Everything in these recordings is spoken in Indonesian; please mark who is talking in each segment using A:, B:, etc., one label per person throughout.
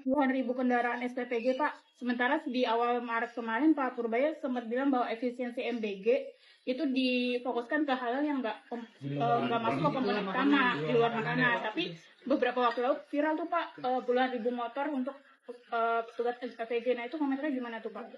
A: puluhan ribu kendaraan SPPG, Pak. Sementara di awal Maret kemarin Pak Purbaya sempat bilang bahwa efisiensi MBG itu difokuskan ke hal yang nggak masuk ke komponen utama di luar makanan. Tapi beberapa waktu lalu viral tuh Pak, puluhan ribu motor untuk petugas SPPG. Nah itu komentarnya gimana tuh Pak?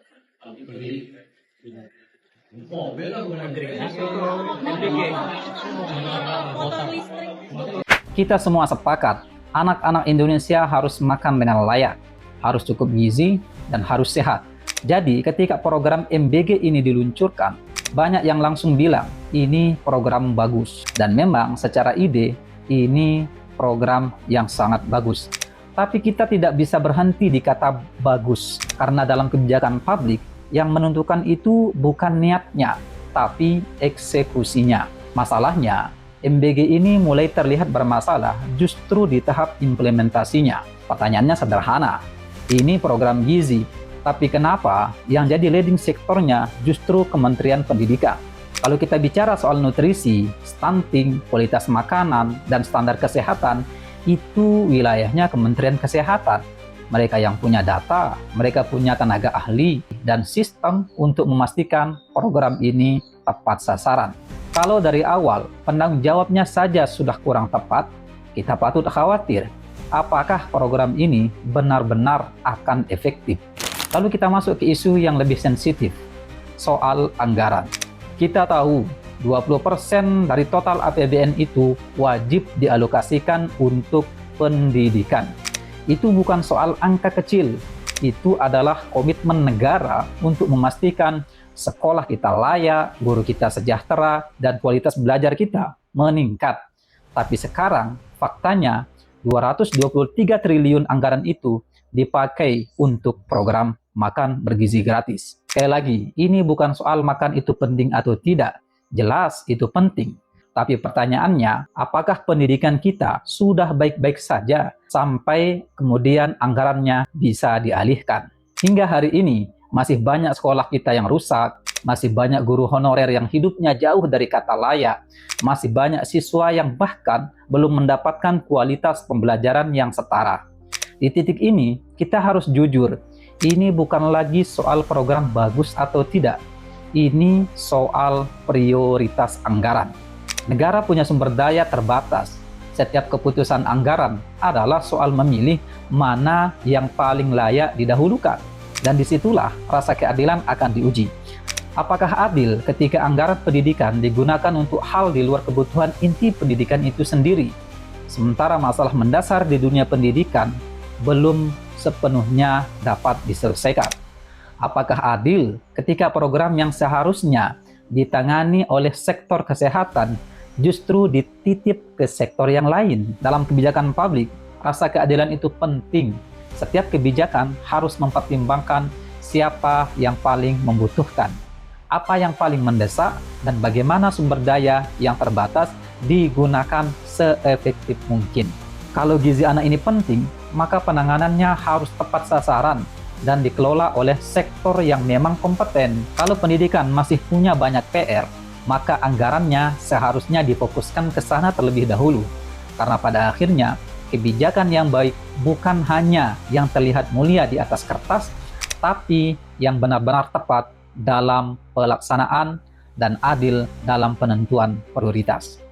B: Kita semua sepakat, anak-anak Indonesia harus makan dengan layak, harus cukup gizi, dan harus sehat. Jadi ketika program MBG ini diluncurkan, banyak yang langsung bilang, ini program bagus. Dan memang secara ide, ini program yang sangat bagus. Tapi kita tidak bisa berhenti di kata bagus, karena dalam kebijakan publik, yang menentukan itu bukan niatnya, tapi eksekusinya. Masalahnya, MBG ini mulai terlihat bermasalah justru di tahap implementasinya. Pertanyaannya sederhana, ini program gizi, tapi kenapa yang jadi leading sektornya justru Kementerian Pendidikan? Kalau kita bicara soal nutrisi, stunting, kualitas makanan, dan standar kesehatan, itu wilayahnya Kementerian Kesehatan. Mereka yang punya data, mereka punya tenaga ahli, dan sistem untuk memastikan program ini tepat sasaran. Kalau dari awal penanggung jawabnya saja sudah kurang tepat, kita patut khawatir apakah program ini benar-benar akan efektif. Lalu kita masuk ke isu yang lebih sensitif, soal anggaran. Kita tahu 20% dari total APBN itu wajib dialokasikan untuk pendidikan. Itu bukan soal angka kecil, itu adalah komitmen negara untuk memastikan sekolah kita layak, guru kita sejahtera, dan kualitas belajar kita meningkat. Tapi sekarang, faktanya 223 triliun anggaran itu dipakai untuk program makan bergizi gratis. Sekali lagi, ini bukan soal makan itu penting atau tidak. Jelas itu penting. Tapi pertanyaannya, apakah pendidikan kita sudah baik-baik saja sampai kemudian anggarannya bisa dialihkan? Hingga hari ini, masih banyak sekolah kita yang rusak, masih banyak guru honorer yang hidupnya jauh dari kata layak, masih banyak siswa yang bahkan belum mendapatkan kualitas pembelajaran yang setara. Di titik ini, kita harus jujur, ini bukan lagi soal program bagus atau tidak, ini soal prioritas anggaran. Negara punya sumber daya terbatas. Setiap keputusan anggaran adalah soal memilih mana yang paling layak didahulukan. Dan disitulah rasa keadilan akan diuji. Apakah adil ketika anggaran pendidikan digunakan untuk hal di luar kebutuhan inti pendidikan itu sendiri? Sementara masalah mendasar di dunia pendidikan belum sepenuhnya dapat diselesaikan. Apakah adil ketika program yang seharusnya ditangani oleh sektor kesehatan justru dititip ke sektor yang lain? Dalam kebijakan publik, rasa keadilan itu penting. Setiap kebijakan harus mempertimbangkan siapa yang paling membutuhkan, apa yang paling mendesak, dan bagaimana sumber daya yang terbatas digunakan seefektif mungkin. Kalau gizi anak ini penting, maka penanganannya harus tepat sasaran dan dikelola oleh sektor yang memang kompeten. Kalau pendidikan masih punya banyak PR, maka anggarannya seharusnya difokuskan ke sana terlebih dahulu. Karena pada akhirnya, kebijakan yang baik bukan hanya yang terlihat mulia di atas kertas, tapi yang benar-benar tepat dalam pelaksanaan dan adil dalam penentuan prioritas.